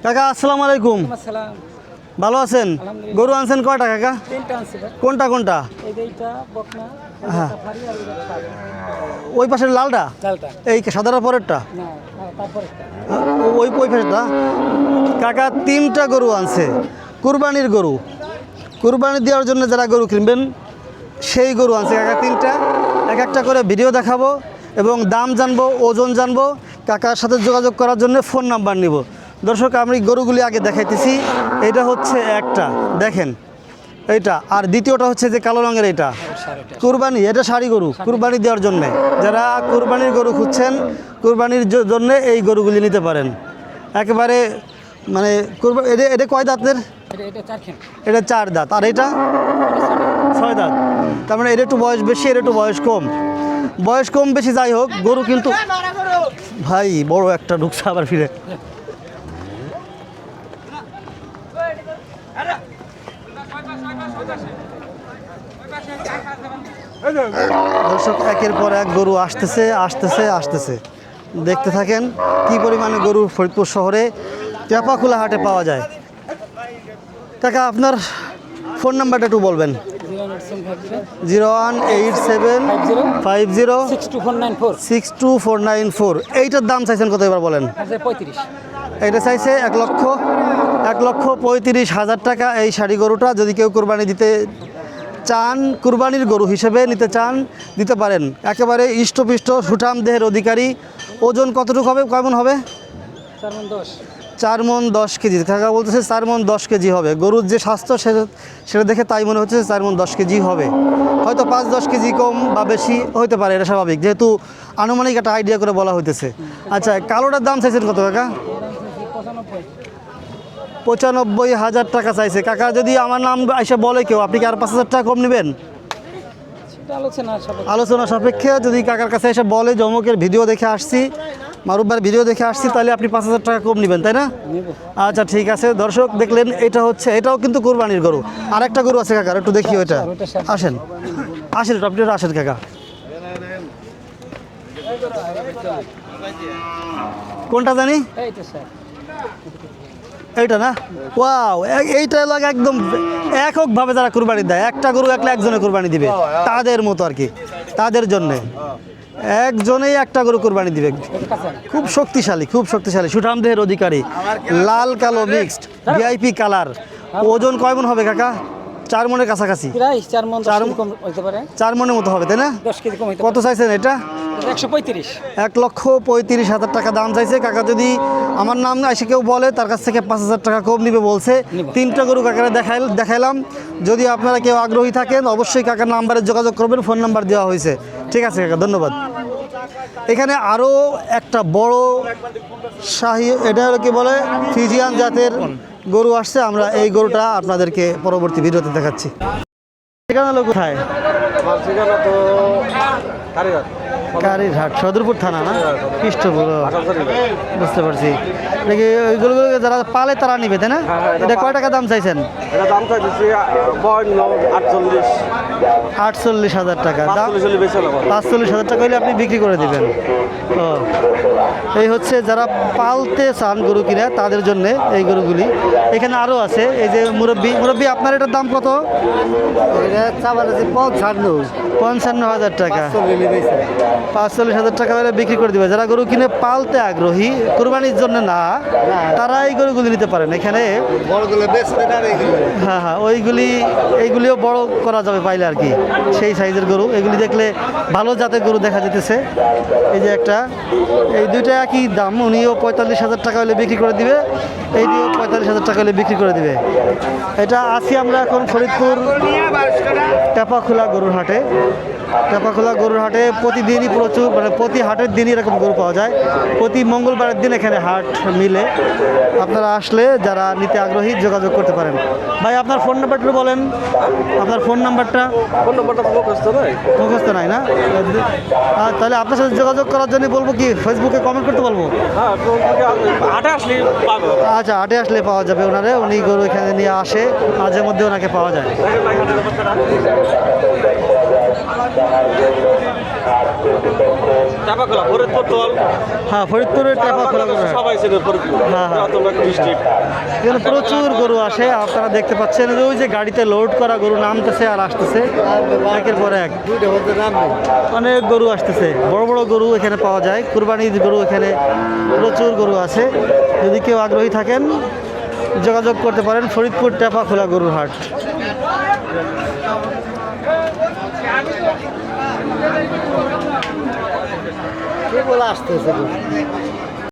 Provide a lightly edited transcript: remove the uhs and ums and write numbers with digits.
কাকা আসসালামু আলাইকুম। আসসালাম। ভালো আছেন? গরু আনছেন কয়টা কাকা? তিনটা আনছি ভাই। কোনটা কোনটা? এইটা বকনা, হ্যাঁ। সাফারি আর এটা সাদা। ওই পাশের লালটা? লালটা। এই সাদার পরেরটা? না, তারপরে ওই ওই পাশেরটা? কাকা তিনটা গরু আনছে, কুরবানির গরু। কুরবানি দেওয়ার জন্য যারা গরু কিনবেন সেই গরু আনছে কাকা তিনটা। এক একটা করে ভিডিও দেখাবো এবং দাম জানবো, ওজন জানবো। কাকার সাথে যোগাযোগ করার জন্য ফোন নাম্বার নিব। দর্শক আমি গরুগুলি আগে দেখাইতেছি। এটা হচ্ছে একটা, দেখেন এইটা। আর দ্বিতীয়টা হচ্ছে যে কালো রঙের এটা কুরবানি, এটা সারি গরু কুরবানি দেওয়ার জন্যে। যারা কুরবানির গরু খুঁজছেন, কুরবানির জন্য এই গরুগুলি নিতে পারেন। একেবারে মানে এটা এটা কয় দাঁতের? এটা 4 দাঁত। আর এটা 6 দাঁত। তার মানে এটা একটু বয়স বেশি, এটা একটু বয়স কম। বয়স কম বেশি যাই হোক, গরু কিন্তু ভাই বড় একটা ঢুকছে আবার ফিরে। দর্শক একের পর এক গরু আসতেছে আসতেছে আসতেছে, দেখতে থাকেন কি পরিমাণে গরু ফরিদপুর শহরে টেপাখোলা হাটে পাওয়া যায়। কাকা আপনার ফোন নাম্বারটা একটু বলবেন। 01875062494। এইটার দাম চাইছেন কত এবার বলেন? 35। এটা চাইছে 1,35,000 টাকা। এই শাড়ি গরুটা যদি কেউ কোরবানি দিতে চান, কুরবানির গরু হিসেবে নিতে চান, দিতে পারেন। একেবারে ইষ্টপিষ্ট সুঠাম দেহের অধিকারী। ওজন কতটুকু হবে, কেমন হবে? 4 মণ 10 কেজি। কাকা বলতেছে 4 মণ 10 কেজি হবে। গরুর যে স্বাস্থ্য সেটা দেখে তাই মনে হচ্ছে 4 মণ 10 কেজি হবে। হয়তো 5-10 কেজি কম বা বেশি হতে পারে, এটা স্বাভাবিক, যেহেতু আনুমানিক একটা আইডিয়া করে বলা হইতেছে। আচ্ছা কালোটার দাম চাইছেন কত কাকা? 95,000 টাকা চাইছে। কাকা যদি আমার নাম এসে বলে কেউ, আপনি কি আর 5,000 টাকা কম নেবেন? আলোচনা সাপেক্ষে যদি কাকার কাছে এসে বলে যে অমুকের ভিডিও দেখে আসছি, মারুফ ভিডিও দেখে আসছি, তাহলে আপনি 5,000 টাকা কম নেবেন, তাই না? আচ্ছা ঠিক আছে। দর্শক দেখলেন, এটা হচ্ছে, এটাও কিন্তু কুরবানির গরু। আরেকটা গরু আছে কাকার, একটু দেখি ওইটা। আসেন আসেন আপনি আসেন কাকা। কোনটা জানি? এইটা না? ওয়াও, এইটা লাগে একদম এককভাবে যারা কুরবানি দেয়, একটা গরু একলা একজনে কুরবানি দিবে, তাদের মতো আর কি, তাদের জন্যে একজনেই একটা গরু কুরবানি দিবে। খুব শক্তিশালী, খুব শক্তিশালী, সুঠাম দেহের অধিকারী, লাল কালো মিক্সড, ভিআইপি কালার। ওজন কয় মণ হবে কাকা? 4 মণের কাছাকাছি। 4 মণের মতো হবে, তাই না? কত চাইছেন এটা? 1,35,000 টাকা দাম চাইছে কাকা। যদি আমার নাম এসে কেউ বলে, তার কাছ থেকে 5,000 টাকা কম নিবে বলছে। 3টা গরু কাকারে দেখাইলাম। যদি আপনারা কেউ আগ্রহী থাকেন, অবশ্যই কাকার নাম্বারে যোগাযোগ করবেন, ফোন নাম্বার দেওয়া হয়েছে। ঠিক আছে কাকা, ধন্যবাদ। এখানে আরও একটা বড় শাহী, এটা হলো কি বলে ফিজিয়ান জাতের গরু আসছে। আমরা এই গরুটা আপনাদেরকে পরবর্তী ভিডিওতে দেখাচ্ছি। ঠিকানা হলো কোথায়? কারিরহাট, সদরপুর থানা না? খ্রিস্টপুর, বুঝতে পারছি। নাকি ওইগুলো যারা পালে তারা নিবে, তাই না? এটা কয় টাকা দাম চাইছেন? 48,000 টাকা দাম। 45,000 টাকা হলে আপনি বিক্রি করে দিবেন। ও, এই হচ্ছে যারা পালতে চান গরু কিনা, তাদের জন্য এই গরুগুলি। এখানে আরও আছে, এই যে মুরব্বী আপনার এটার দাম কত? 55,000 টাকা। 45,000 টাকা হলে বিক্রি করে দিবে। যারা গরু কিনে পালতে আগ্রহী, কুরবানির জন্য না, তারা এই গরুগুলি নিতে পারেন। এখানে হ্যাঁ হ্যাঁ, এইগুলিও বড় করা যাবে পাইলে আর কি, সেই সাইজের গরু। এগুলি দেখলে ভালো জাতের গরু দেখা যেতেছে। এই যে একটা, এই দুইটা একই দাম। উনিও 45,000 টাকা হলে বিক্রি করে দিবে, এইটিও 45,000 টাকা হলে বিক্রি করে দিবে। এটা আছি আমরা এখন ফরিদপুর টেপাখোলা গরুর হাটে। টেপাখোলা গরুর হাটে প্রতিদিনই প্রচুর, মানে প্রতি হাটের দিনই এরকম গরু পাওয়া যায়। প্রতি মঙ্গলবারের দিন এখানে হাট মিলে। আপনারা আসলে যারা নিতে আগ্রহী যোগাযোগ করতে পারেন। ভাই আপনার ফোন নাম্বারটা বলেন। আপনার ফোন নাম্বারটা মুখস্থ নাই না? তাহলে আপনার সাথে যোগাযোগ করার জন্য বলবো কি, ফেসবুকে কমেন্ট করতে বলবো? আচ্ছা, হাটে আসলে পাওয়া যাবে ওনারে। উনি গরু এখানে নিয়ে আসে, মাঝে মধ্যে ওনাকে পাওয়া যায়। চাপাখোলা ফরিদপুর টোল হ্যাঁ, ফরিদপুরের টেপা খোলা গরুর হাট। সবাই চেনে ফরিদপুর হ্যাঁ, হ্যাঁ। ডিস্ট্রিক্ট এখানে প্রচুর গরু আসে, আপনারা দেখতে পাচ্ছেন যে ওই যে গাড়িতে লোড করা গরু নামতেছে আর আসতেছে একের পর এক। অনেক গরু আসতেছে, বড় বড় গরু এখানে পাওয়া যায়, কুরবানির গরু এখানে প্রচুর গরু আছে। যদি কেউ আগ্রহী থাকেন যোগাযোগ করতে পারেন ফরিদপুর টেপা খোলা গরুর হাট। কে বলে আসতেছে